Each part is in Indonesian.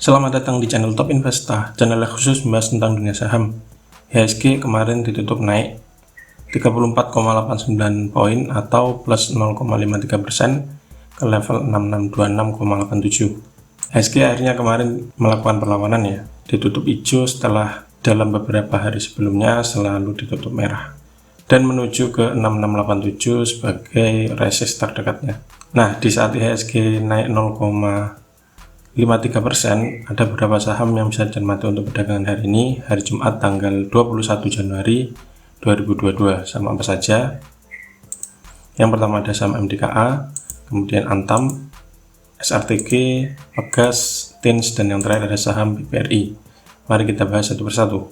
Selamat datang di channel Top Investa, channel yang khusus membahas tentang dunia saham. IHSG kemarin ditutup naik 34,89 poin atau plus 0,53% ke level 6626,87. IHSG akhirnya kemarin melakukan perlawanan ya, ditutup hijau setelah dalam beberapa hari sebelumnya selalu ditutup merah dan menuju ke 6687 sebagai resist terdekatnya. Nah, di saat IHSG naik 0,53%, ada beberapa saham yang bisa dicermati untuk perdagangan hari ini, hari Jumat tanggal 21 Januari 2022. Sama apa saja? Yang pertama ada saham MDKA, kemudian Antam, SRTG, Pegas, Tins, dan yang terakhir ada saham BPRI. Mari kita bahas satu persatu.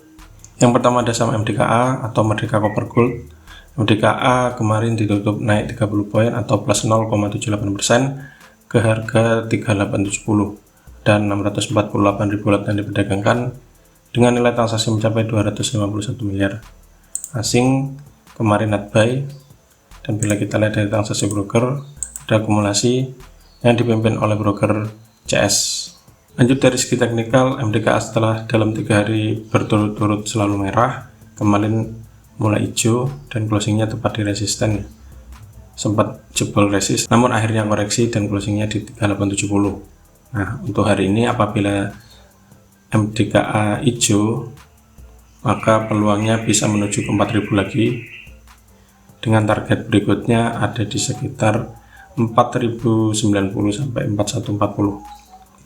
Yang pertama ada saham MDKA atau Merdeka Copper Gold. MDKA kemarin ditutup naik 30 poin atau plus 0,78% ke harga 3870 dan 648.000 lot yang diperdagangkan dengan nilai transaksi mencapai 251 miliar. Asing kemarin net buy, dan bila kita lihat dari transaksi broker ada akumulasi yang dipimpin oleh broker CS. Lanjut dari segi teknikal, MDKA setelah dalam 3 hari berturut-turut selalu merah, kemarin mulai hijau dan closingnya tepat di resisten, sempat jebol resist namun akhirnya koreksi dan closingnya di 3870. Nah, untuk hari ini apabila MDKA hijau maka peluangnya bisa menuju ke 4000 lagi dengan target berikutnya ada di sekitar 4090 sampai 4140.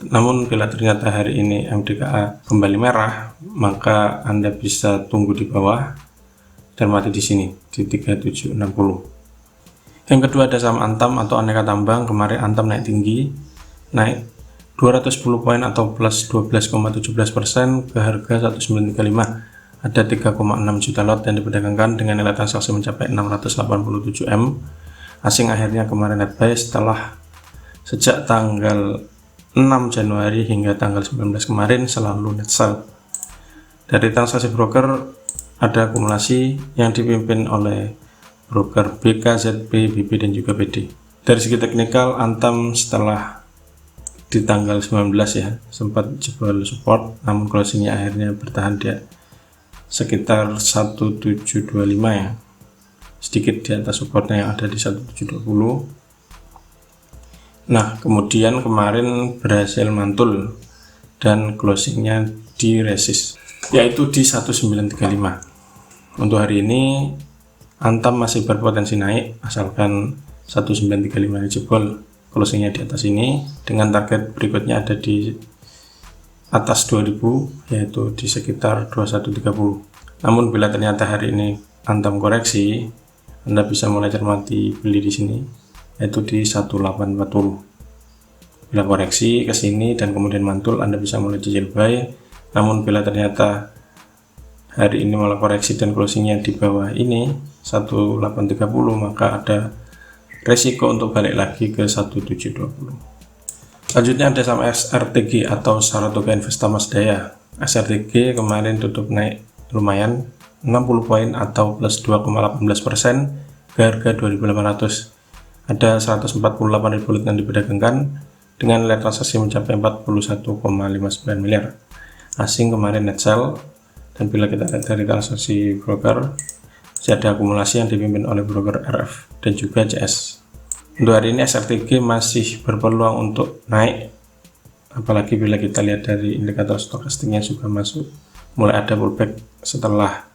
Namun bila ternyata hari ini MDKA kembali merah, maka Anda bisa tunggu di bawah dan mati di sini di 3760. Yang kedua ada saham Antam atau aneka tambang. Kemarin Antam naik tinggi, naik 210 poin atau plus 12,17% ke harga 1935. Ada 3,6 juta lot yang diperdagangkan dengan nilai transaksi mencapai 687 M. Asing akhirnya kemarin net buy setelah sejak tanggal 6 Januari hingga tanggal 19 kemarin selalu net sell. Dari transaksi broker ada akumulasi yang dipimpin oleh broker BKZP, BP, dan juga BD. Dari segi teknikal, Antam setelah di tanggal 19 ya sempat jebol support, namun closingnya akhirnya bertahan di sekitar 1725 ya, sedikit di atas supportnya yang ada di 1720. Nah, kemudian kemarin berhasil mantul dan closingnya di resist yaitu di 1935. Untuk hari ini Antam masih berpotensi naik asalkan 1935 jebol, closingnya di atas ini dengan target berikutnya ada di atas 2000 yaitu di sekitar 2130. Namun bila ternyata hari ini Antam koreksi, Anda bisa mulai cermati beli di sini yaitu di 1840. Bila koreksi ke sini dan kemudian mantul, Anda bisa mulai cicil buy. Namun bila ternyata hari ini malah koreksi dan closingnya di bawah ini 1830, maka ada resiko untuk balik lagi ke 1720. Selanjutnya ada saham SRTG atau Saratoga Investa Masdaya. SRTG kemarin tutup naik lumayan 60 poin atau plus 2,18% ke harga 2800. Ada 148.000 lot yang diperdagangkan dengan nilai transaksi mencapai 41,59 miliar. Asing kemarin net sell, dan bila kita lihat dari transaksi broker masih ada akumulasi yang dipimpin oleh broker RF dan juga CS. Untuk hari ini SRTG masih berpeluang untuk naik, apalagi bila kita lihat dari indikator stokastiknya juga masuk, mulai ada pullback setelah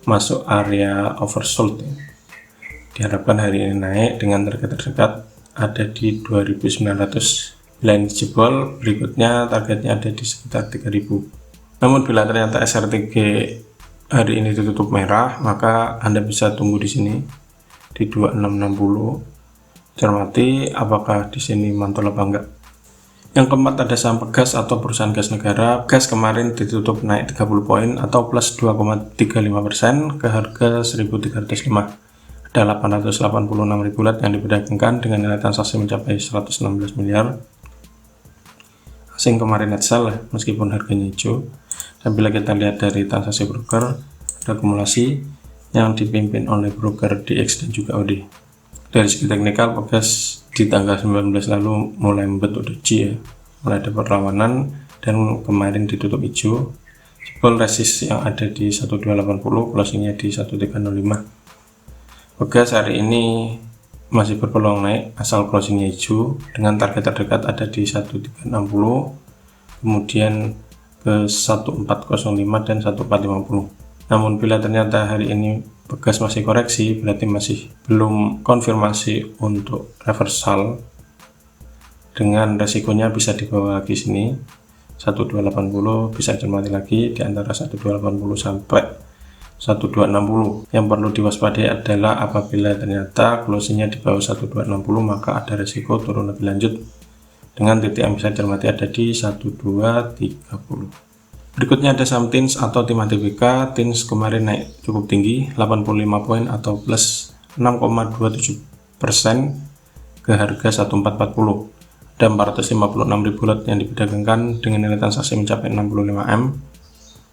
masuk area oversold. Diharapkan hari ini naik dengan target terdekat ada di 2900. Bila ini jebol, berikutnya targetnya ada di sekitar 3000. Namun bila ternyata SRTG hari ini ditutup merah, maka Anda bisa tunggu di sini di 2660. Cermati apakah di sini mantul apa enggak. Yang keempat ada saham Pegas atau perusahaan gas negara. Pegas kemarin ditutup naik 30 poin atau plus 2,35% ke harga 1305. Ada 886.000 lot yang diperdagangkan dengan nilai transaksi mencapai 116 miliar. Asing kemarin net sell meskipun harganya hijau. Dan bila kita lihat dari transaksi broker, ada akumulasi yang dipimpin oleh broker DX dan juga OD. Dari segi teknikal, Pegas di tanggal 19 lalu mulai membentuk doji ya, mulai ada perlawanan dan kemarin ditutup hijau. Jebol resist yang ada di 1280, closingnya di 1305. Begas hari ini masih berpeluang naik asal closingnya hijau, dengan target terdekat ada di 1360, kemudian ke 1405 dan 1450. Namun bila ternyata hari ini Begas masih koreksi, berarti masih belum konfirmasi untuk reversal, dengan resikonya bisa dibawa lagi sini 1280, bisa cermati lagi di antara 1280 sampai 1260. Yang perlu diwaspadai adalah apabila ternyata closingnya di bawah 1260, maka ada resiko turun lebih lanjut, dengan titik yang bisa cermati ada di 1230. Berikutnya ada saham TINS atau Timah Tbk. TINS kemarin naik cukup tinggi 85 poin atau plus 6,27% ke harga 1440. Ada 456.000 lot yang diperdagangkan dengan nilai transaksi mencapai 65M.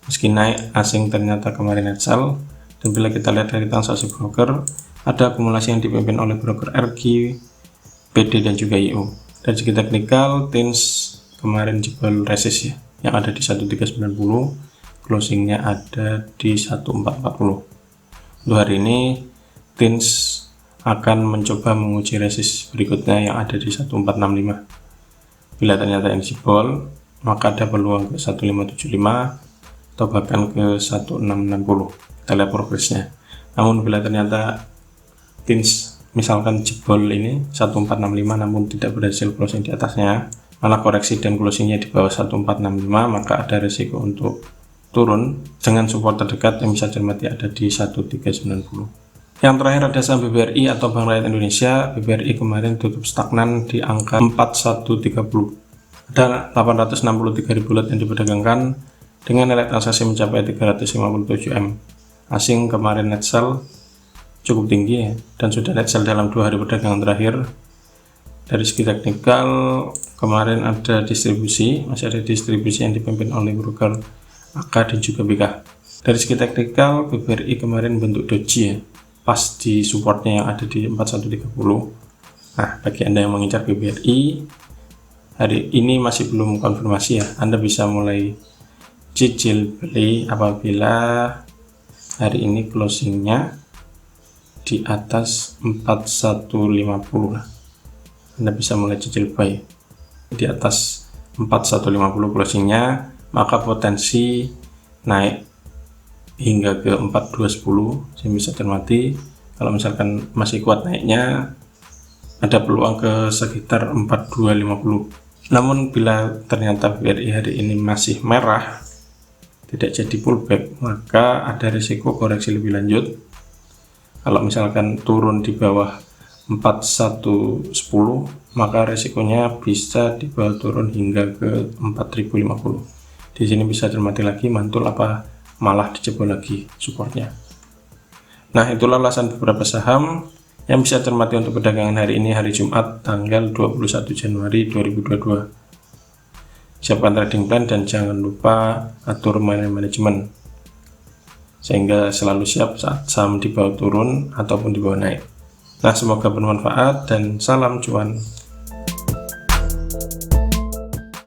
Meski naik, asing ternyata kemarin net sell. Dan bila kita lihat dari transaksi broker, ada akumulasi yang dipimpin oleh broker RG, PD dan juga IO. Dari segi teknikal, TINS kemarin jebol resist ya, yang ada di 1390, closingnya ada di 1440. Untuk hari ini TINS akan mencoba menguji resist berikutnya yang ada di 1465. Bila ternyata ini jebol, maka ada peluang ke 1575 atau bahkan ke 1660. Kita lihat progresnya. Namun bila ternyata TINS misalkan jebol ini 1465 namun tidak berhasil closing di atasnya, malah koreksi dan closingnya di bawah 1465, maka ada risiko untuk turun dengan support terdekat yang bisa cermati ada di 1390. Yang terakhir ada saham BBRI atau Bank Rakyat Indonesia. BBRI kemarin tutup stagnan di angka 4130. Ada 863.000 lot yang diperdagangkan dengan nilai transaksi mencapai 357M. Asing kemarin net sell cukup tinggi ya, dan sudah net sell dalam 2 hari perdagangan terakhir. Dari segi teknikal, kemarin ada distribusi, masih ada distribusi yang dipimpin oleh broker AK dan juga BK. Dari segi teknikal, BBRI kemarin bentuk doji ya, pas di supportnya yang ada di 4130. Nah, bagi Anda yang mengincar BBRI, hari ini masih belum konfirmasi ya, Anda bisa mulai cicil beli apabila hari ini closingnya di atas 4150 lah. Anda bisa mulai cicil buy di atas 4150 closingnya, maka potensi naik hingga ke 4210 saya bisa cermati. Kalau misalkan masih kuat naiknya, ada peluang ke sekitar 4250. Namun bila ternyata BRI hari ini masih merah, tidak jadi pullback, maka ada risiko koreksi lebih lanjut. Kalau misalkan turun di bawah 4110, maka resikonya bisa dibawa turun hingga ke 4050. Di sini bisa cermati lagi mantul apa malah dijebol lagi supportnya. Nah, itulah ulasan beberapa saham yang bisa cermati untuk perdagangan hari ini, hari Jumat tanggal 21 Januari 2022. Siapkan trading plan dan jangan lupa atur manajemen sehingga selalu siap saat saham dibawa turun ataupun dibawa naik. Nah, semoga bermanfaat dan salam cuan.